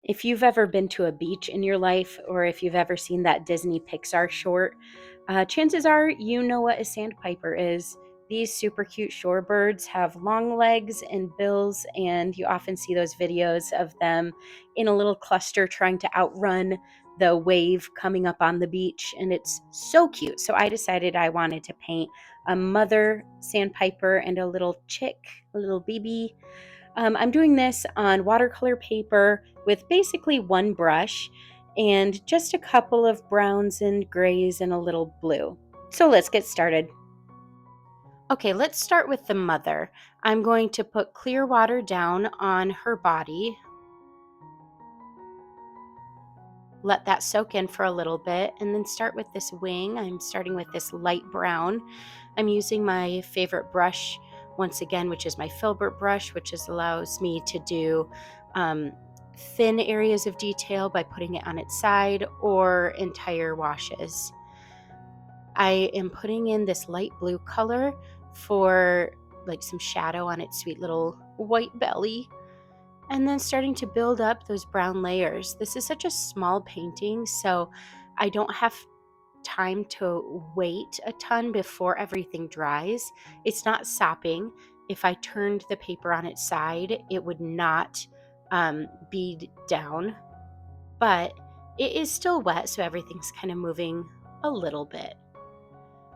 If you've ever been to a beach in your life, or if you've ever seen that Disney Pixar short, chances are you know what a sandpiper is. These super cute shorebirds have long legs and bills, and you often see those videos of them in a little cluster trying to outrun the wave coming up on the beach, and it's so cute. So I decided I wanted to paint a mother sandpiper and a little chick, a little baby. I'm doing this on watercolor paper with basically one brush and just a couple of browns and grays and a little blue. So let's get started. Okay, let's start with the mother. I'm going to put clear water down on her body. Let that soak in for a little bit, and then start with this wing. I'm starting with this light brown. I'm using my favorite brush once again, which is my filbert brush, which allows me to do thin areas of detail by putting it on its side or entire washes. I am putting in this light blue color for like some shadow on its sweet little white belly, and then starting to build up those brown layers. This is such a small painting, so I don't have time to wait a ton before everything dries. It's not sopping. If I turned the paper on its side, it would not bead down, but it is still wet, so everything's kind of moving a little bit.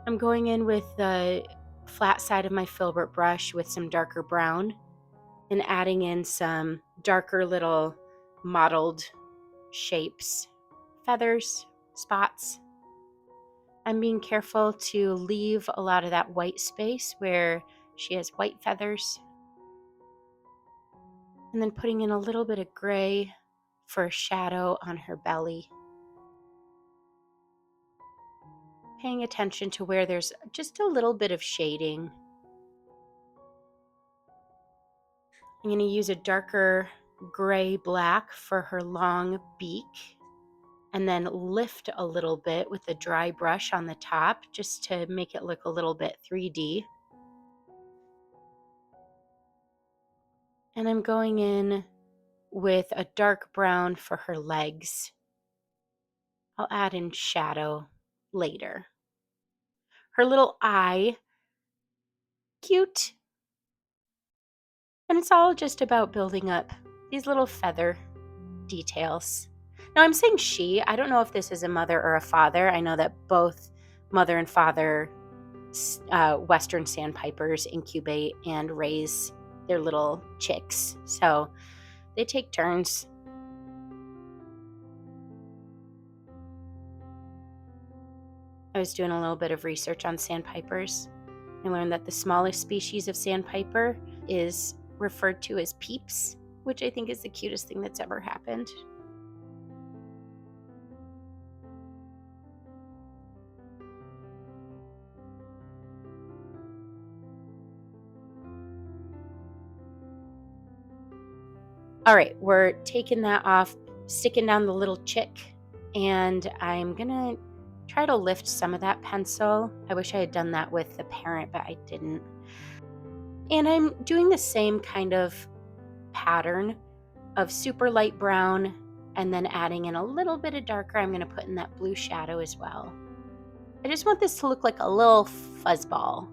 I'm going in with the flat side of my filbert brush with some darker brown and adding in some darker little mottled shapes, feathers, spots. I'm being careful to leave a lot of that white space where she has white feathers. And then putting in a little bit of gray for a shadow on her belly. Paying attention to where there's just a little bit of shading. I'm going to use a darker gray black for her long beak, and then lift a little bit with a dry brush on the top just to make it look a little bit 3D. And I'm going in with a dark brown for her legs. I'll add in shadow later. Her little eye, cute. And it's all just about building up these little feather details. Now I'm saying she, I don't know if this is a mother or a father. I know that both mother and father Western sandpipers incubate and raise their little chicks. So they take turns. I was doing a little bit of research on sandpipers. I learned that the smallest species of sandpiper is referred to as peeps, which I think is the cutest thing that's ever happened. All right, we're taking that off, sticking down the little chick, and I'm gonna try to lift some of that pencil. I wish I had done that with the parent, but I didn't. And I'm doing the same kind of pattern of super light brown and then adding in a little bit of darker. I'm going to put in that blue shadow as well. I just want this to look like a little fuzzball.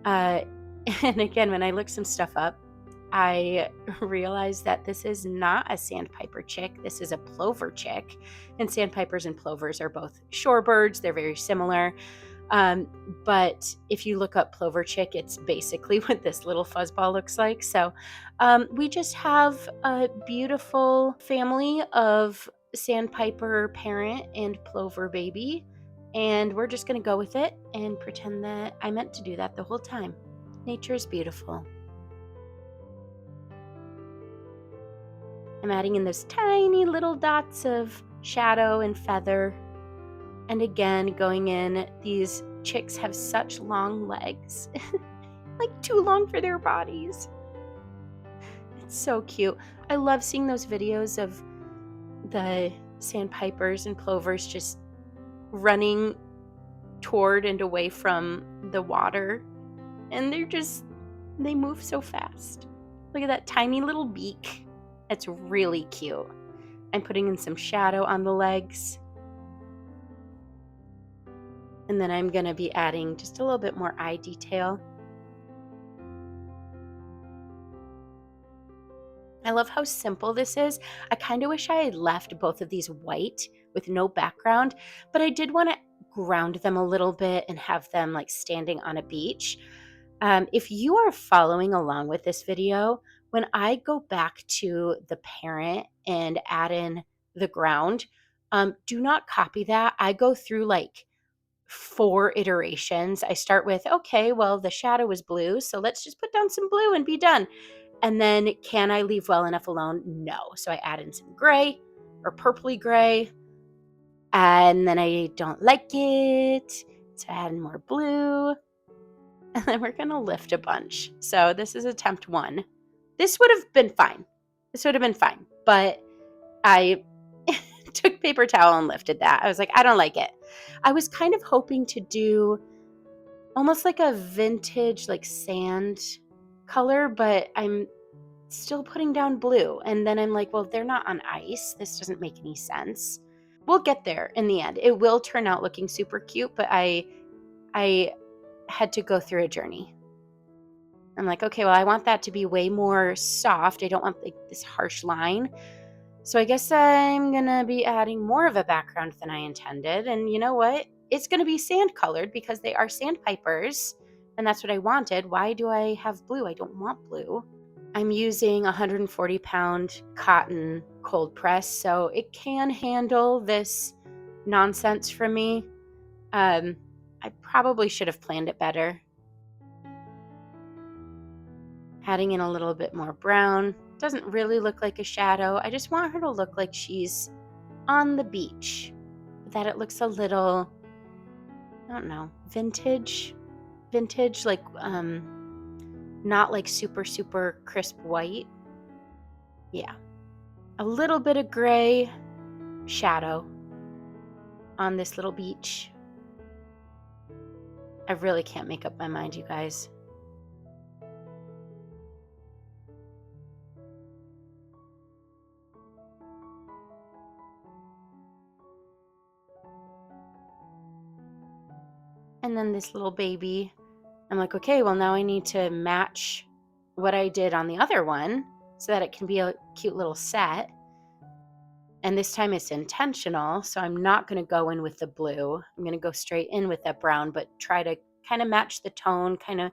And again, when I looked some stuff up, I realized that this is not a sandpiper chick. This is a plover chick. And sandpipers and plovers are both shorebirds. They're very similar. But if you look up plover chick, it's basically what this little fuzzball looks like. So we just have a beautiful family of sandpiper parent and plover baby. And we're just going to go with it and pretend that I meant to do that the whole time. Nature is beautiful. I'm adding in those tiny little dots of shadow and feather. And again, going in, these chicks have such long legs, like too long for their bodies. It's so cute. I love seeing those videos of the sandpipers and plovers just running toward and away from the water. And they move so fast. Look at that tiny little beak. It's really cute. I'm putting in some shadow on the legs. And then I'm going to be adding just a little bit more eye detail. I love how simple this is. I kind of wish I had left both of these white with no background, but I did want to ground them a little bit and have them like standing on a beach. If you are following along with this video, when I go back to the parent and add in the ground, do not copy that. I go through like 4 iterations. I start with, okay, well, the shadow is blue, so let's just put down some blue and be done. And then, can I leave well enough alone? No. So I add in some gray or purpley gray, and then I don't like it. So I add in more blue, and then we're going to lift a bunch. So this is attempt 1. This would have been fine. But I took paper towel and lifted that. I was like, I don't like it. I was kind of hoping to do almost like a vintage, like sand color, but I'm still putting down blue. And then I'm like, well, they're not on ice. This doesn't make any sense. We'll get there in the end. It will turn out looking super cute, but I had to go through a journey. I'm like, okay, well, I want that to be way more soft. I don't want like this harsh line. So I guess I'm going to be adding more of a background than I intended. And you know what? It's going to be sand colored because they are sandpipers. And that's what I wanted. Why do I have blue? I don't want blue. I'm using 140-pound cotton cold press, so it can handle this nonsense from me. I probably should have planned it better. Adding in a little bit more brown. Doesn't really look like a shadow. I just want her to look like she's on the beach. That it looks a little, I don't know, vintage, like not like super, super crisp white. Yeah. A little bit of gray shadow on this little beach. I really can't make up my mind, you guys. And then this little baby, I'm like, okay, well, now I need to match what I did on the other one so that it can be a cute little set. And this time it's intentional, so I'm not going to go in with the blue. I'm going to go straight in with that brown, but try to kind of match the tone, kind of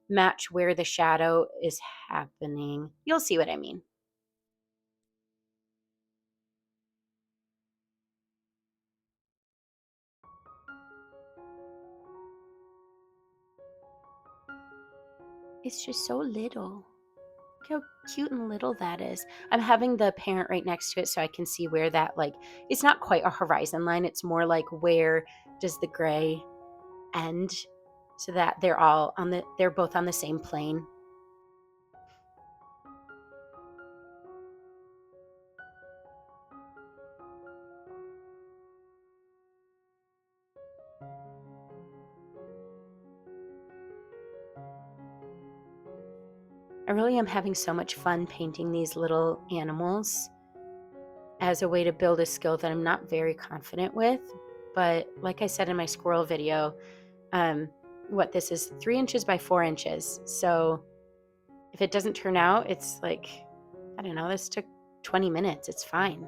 match where the shadow is happening. You'll see what I mean. It's just so little. Look how cute and little that is. I'm having the parent right next to it so I can see where that, like, it's not quite a horizon line. It's more like where does the gray end, so that they're both on the same plane. I really am having so much fun painting these little animals as a way to build a skill that I'm not very confident with. But like I said in my squirrel video, this is 3 inches by 4 inches. So if it doesn't turn out, it's like, I don't know, this took 20 minutes. It's fine.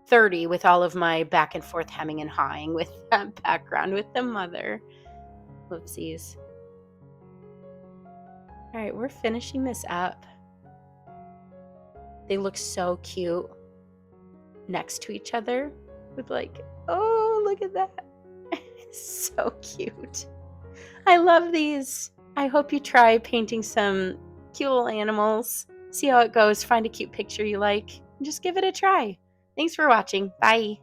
30 with all of my back and forth hemming and hawing with that background with the mother. Whoopsies. All right, we're finishing this up. They look so cute next to each other with like, oh, look at that. It's so cute. I love these. I hope you try painting some cute little animals. See how it goes. Find a cute picture you like and just give it a try. Thanks for watching. Bye.